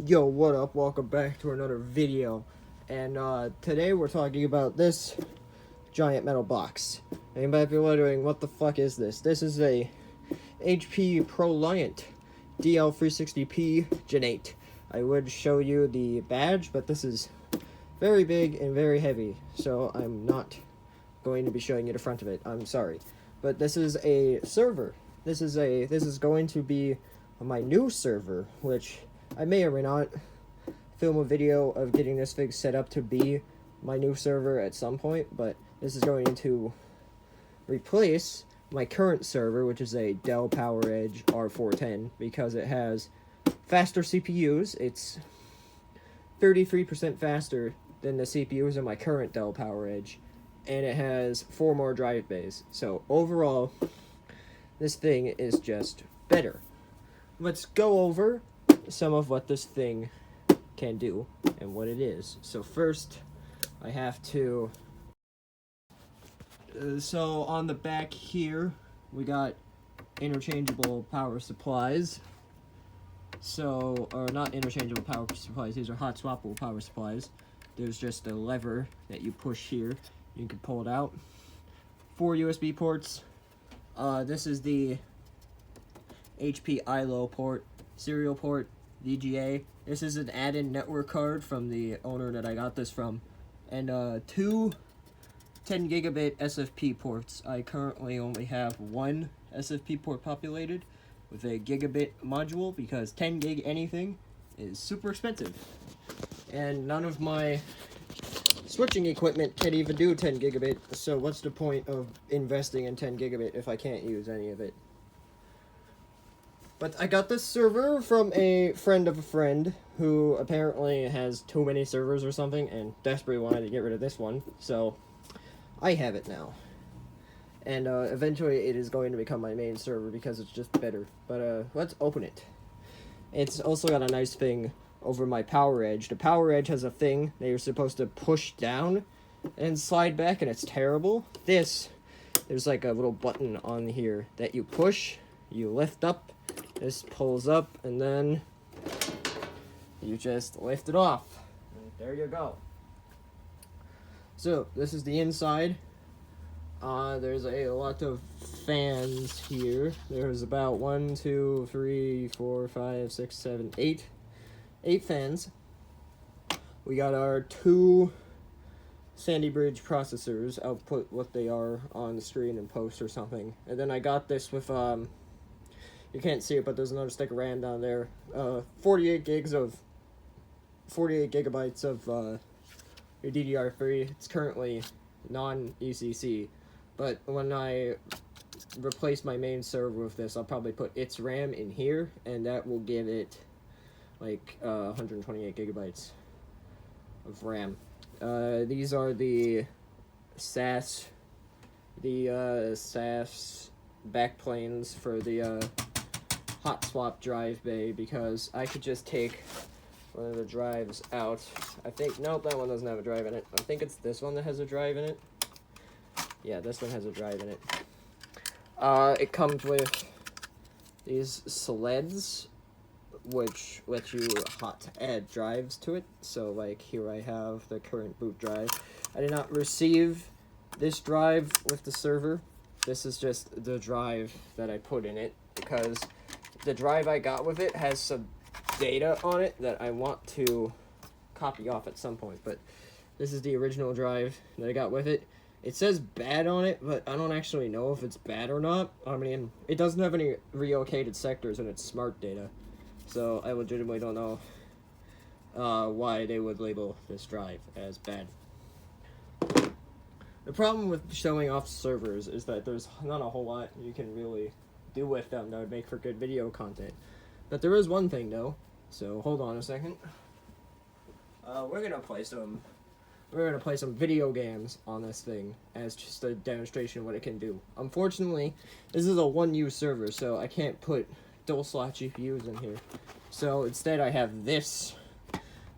Yo, what up? Welcome back to another video. And today we're talking about this giant metal box. And you might be wondering, what the fuck is this? This is a HP Proliant DL360p Gen 8. I would show you the badge, but this is very big and very heavy, so I'm not going to be showing you the front of it. I'm sorry. But this is a server. This is going to be my new server, which I may or may not film a video of getting this thing set up to be my new server at some point, but this is going to replace my current server, which is a Dell PowerEdge R410, because it has faster CPUs. It's 33% faster than the CPUs in my current Dell PowerEdge, and it has 4 more drive bays. So overall, this thing is just better. Let's go over some of what this thing can do and what it is. So first, I have to... so on the back here, we got interchangeable power supplies. So, or not interchangeable power supplies, these are hot swappable power supplies. There's just a lever that you push here. You can pull it out. 4 USB ports. This is the HP ILO port, serial port, VGA. This is an add-in network card from the owner that I got this from. And 2 10 gigabit SFP ports. I currently only have 1 SFP port populated with a gigabit module because 10 gig anything is super expensive. And none of my switching equipment can even do 10 gigabit, so what's the point of investing in 10 gigabit if I can't use any of it? But I got this server from a friend of a friend who apparently has too many servers or something and desperately wanted to get rid of this one, so I have it now. And eventually it is going to become my main server because it's just better. But let's open it. It's also got a nice thing over my PowerEdge. The PowerEdge has a thing that you're supposed to push down and slide back, and it's terrible. This, there's like a little button on here that you push, you lift up, this pulls up, and then you just lift it off. And there you go. So, this is the inside. There's a lot of fans here. There's about 1, 2, 3, 4, 5, 6, 7, 8. 8 fans. We got our 2 Sandy Bridge processors. I'll put what they are on the screen in post or something. And then I got this with, you can't see it, but there's another stick of RAM down there. 48 gigabytes of your DDR3. It's currently non-ECC, but when I replace my main server with this, I'll probably put its RAM in here, and that will give it like 128 gigabytes of RAM. These are the SAS backplanes for the hot swap drive bay, because I could just take one of the drives out. I think, nope, that one doesn't have a drive in it. I think it's this one that has a drive in it. Yeah, this one has a drive in it. It comes with these sleds, which let you hot add drives to it. So, like, here I have the current boot drive. I did not receive this drive with the server. This is just the drive that I put in it, because the drive I got with it has some data on it that I want to copy off at some point, but this is the original drive that I got with it. It says bad on it, but I don't actually know if it's bad or not. I mean, it doesn't have any relocated sectors and it's smart data, so I legitimately don't know why they would label this drive as bad. The problem with showing off servers is that there's not a whole lot you can really do with them that would make for good video content. But there is one thing though, so hold on a second. We're gonna play some video games on this thing as just a demonstration of what it can do. Unfortunately, this is a 1U server, so I can't put dual slot GPUs in here. So instead I have this,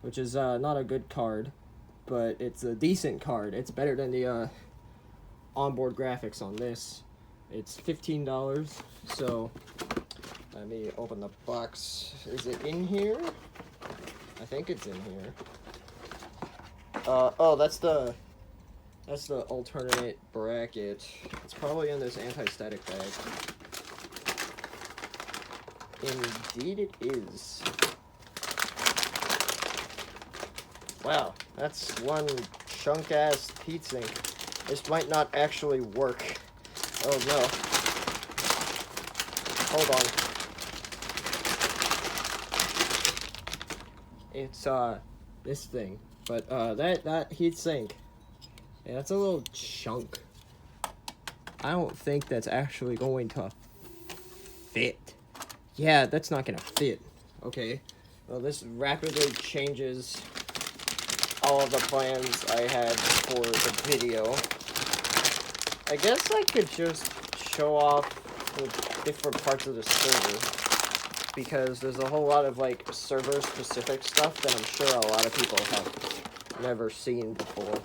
which is not a good card, but it's a decent card. It's better than the onboard graphics on this. It's $15, so let me open the box. Is it in here? I think it's in here. Oh, that's the alternate bracket. It's probably in this anti-static bag. Indeed it is. Wow, that's one chunk-ass heatsink. This might not actually work. Oh no. Hold on. It's, this thing. But, that heatsink, yeah, that's a little chunk. I don't think that's actually going to fit. Yeah, that's not gonna fit. Okay. Well, this rapidly changes all of the plans I had for the video. I guess I could just show off the different parts of the server, because there's a whole lot of, like, server-specific stuff that I'm sure a lot of people have never seen before.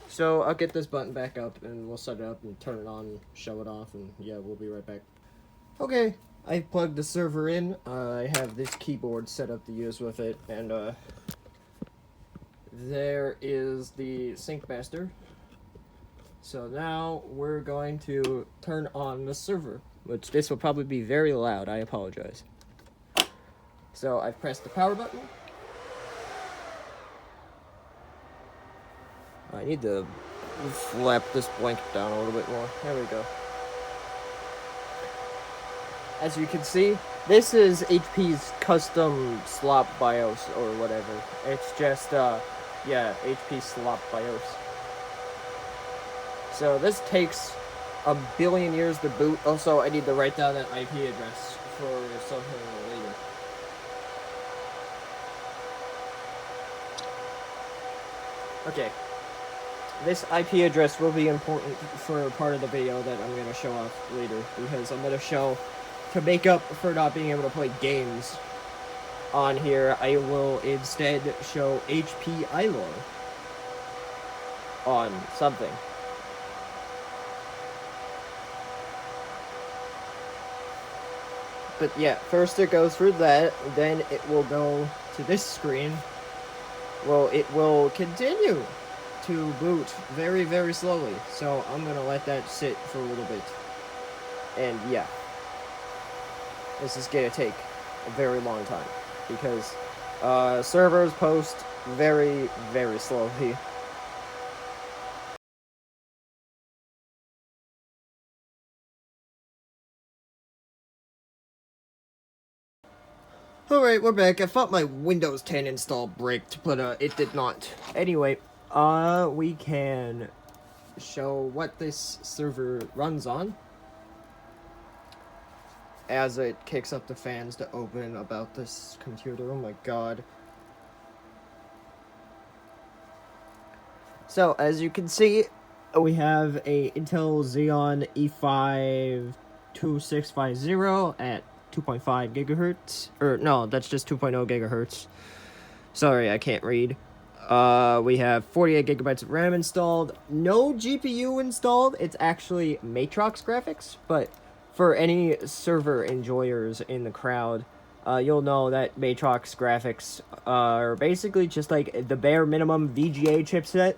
So, I'll get this button back up, and we'll set it up and turn it on, show it off, and yeah, we'll be right back. Okay, I plugged the server in. I have this keyboard set up to use with it, and, there is the sync master. So now we're going to turn on the server, which this will probably be very loud. I apologize. So I've pressed the power button. I need to flap this blanket down a little bit more. There we go. As you can see, this is HP's custom slop BIOS or whatever. It's just, yeah, HP slop BIOS. So this takes a billion years to boot. Also, I need to write down an IP address for something later. Okay. This IP address will be important for part of the video that I'm going to show off later, because I'm going to show, to make up for not being able to play games on here, I will instead show HP iLore on something. But yeah, first it goes through that, then it will go to this screen. Well, it will continue to boot very, very slowly. So I'm gonna let that sit for a little bit. And yeah, this is gonna take a very long time, because servers post very, very slowly. Alright, we're back. I thought my Windows 10 install bricked, but it did not. Anyway, we can show what this server runs on as it kicks up the fans to open about this computer. Oh my god. So, as you can see, we have a Intel Xeon E5 2650 at 2.5 gigahertz, or no, that's just 2.0 gigahertz. Sorry, I can't read. We have 48 gigabytes of RAM installed. No GPU installed. It's actually Matrox graphics, but for any server enjoyers in the crowd, you'll know that Matrox graphics are basically just like the bare minimum VGA chipset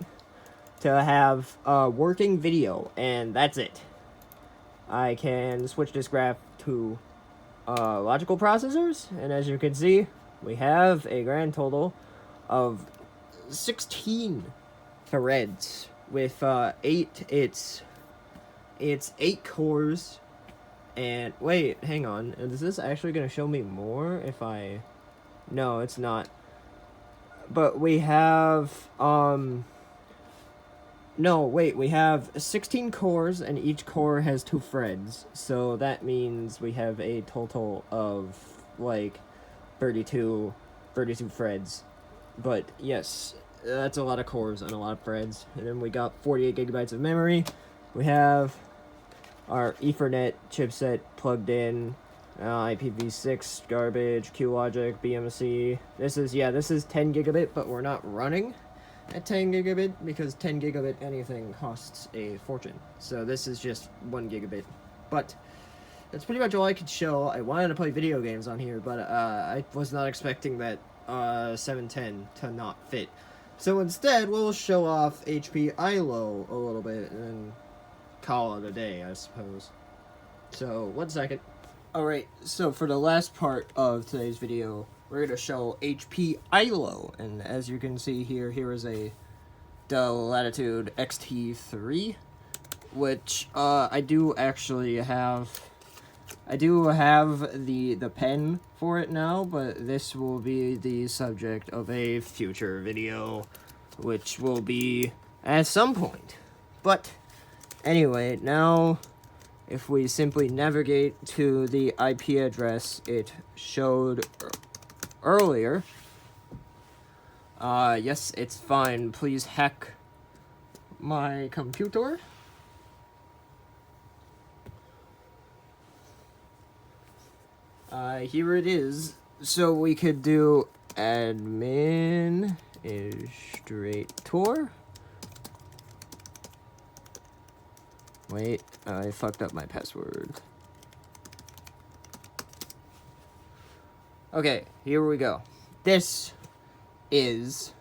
to have working video, and that's it. I can switch this graph to logical processors, and as you can see, we have a grand total of 16 threads with 8. It's 8 cores. And wait, hang on, is this actually gonna show me more if I... No, it's not. But we have no, wait, we have 16 cores, and each core has 2 threads. So that means we have a total of, like, 32 threads. But, yes, that's a lot of cores and a lot of threads. And then we got 48 gigabytes of memory. We have our Ethernet chipset plugged in. IPv6, garbage, QLogic, BMC. This is 10 gigabit, but we're not running at 10 gigabit, because 10 gigabit anything costs a fortune. So this is just 1 gigabit. But that's pretty much all I could show. I wanted to play video games on here, but I was not expecting that 710 to not fit. So instead, we'll show off HP ILO a little bit and call it a day, I suppose. So, 1 second. Alright, so for the last part of today's video, we're going to show HP ILO. And as you can see here, here is a Dell Latitude XT3, which I do actually have. I do have the pen for it now, but this will be the subject of a future video, which will be at some point. But anyway, now if we simply navigate to the IP address it showed earlier, yes, it's fine. Please hack my computer. Here it is. So we could do administrator. Wait, I fucked up my password. Okay, here we go. This is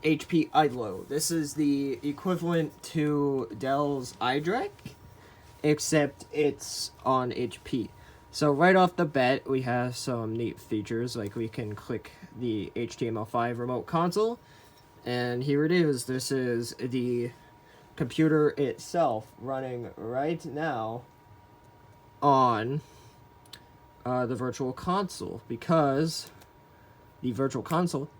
HP ILO. This is the equivalent to Dell's iDRAC, except it's on HP. So right off the bat, we have some neat features, like we can click the HTML5 remote console, and here it is. This is the computer itself running right now on the virtual console, because the virtual console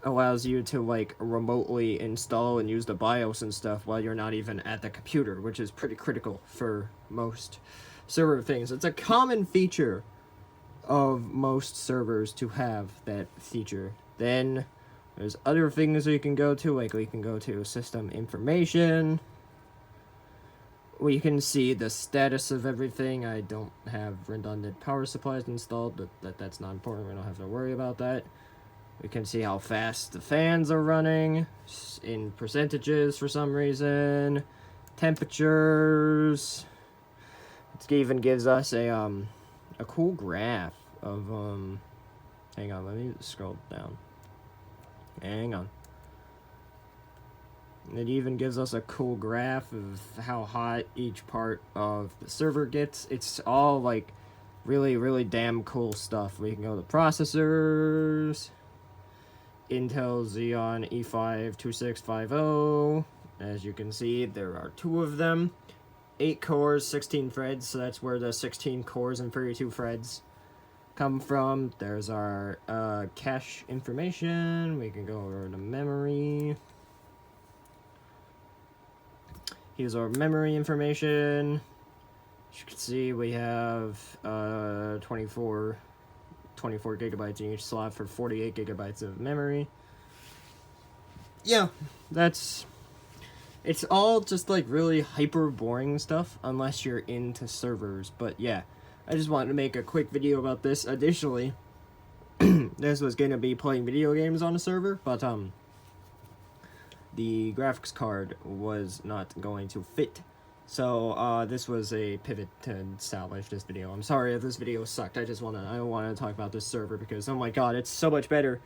allows you to like remotely install and use the BIOS and stuff while you're not even at the computer, which is pretty critical for most server things. It's a common feature of most servers to have that feature. Then there's other things we can go to, like we can go to system information. We can see the status of everything. I don't have redundant power supplies installed, but that's not important. We don't have to worry about that. We can see how fast the fans are running in percentages for some reason. Temperatures. It even gives us a cool graph of hang on, let me scroll down. Hang on. It even gives us a cool graph of how hot each part of the server gets. It's all like really, really damn cool stuff. We can go to processors. Intel Xeon E5 2650. As you can see, there are 2 of them. 8 cores, 16 threads, so that's where the 16 cores and 32 threads come from. There's our cache information. We can go over to memory. Here's our memory information. As you can see, we have 24 gigabytes in each slot for 48 gigabytes of memory. Yeah, it's all just like really hyper boring stuff unless you're into servers. But yeah, I just wanted to make a quick video about this. Additionally, this was going to be playing video games on a server, but the graphics card was not going to fit. So this was a pivot to salvage this video. I'm sorry if this video sucked. I want to talk about this server because, oh my god, it's so much better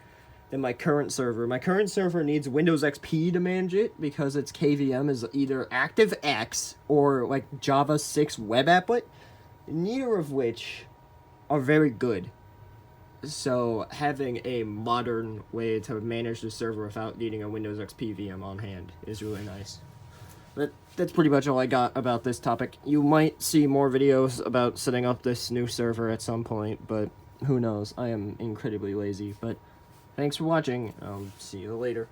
than my current server. My current server needs Windows XP to manage it because its KVM is either ActiveX or like Java 6 web applet, neither of which are very good. So having a modern way to manage the server without needing a Windows XP VM on hand is really nice. But that's pretty much all I got about this topic. You might see more videos about setting up this new server at some point, but who knows? I am incredibly lazy. But thanks for watching. I'll see you later.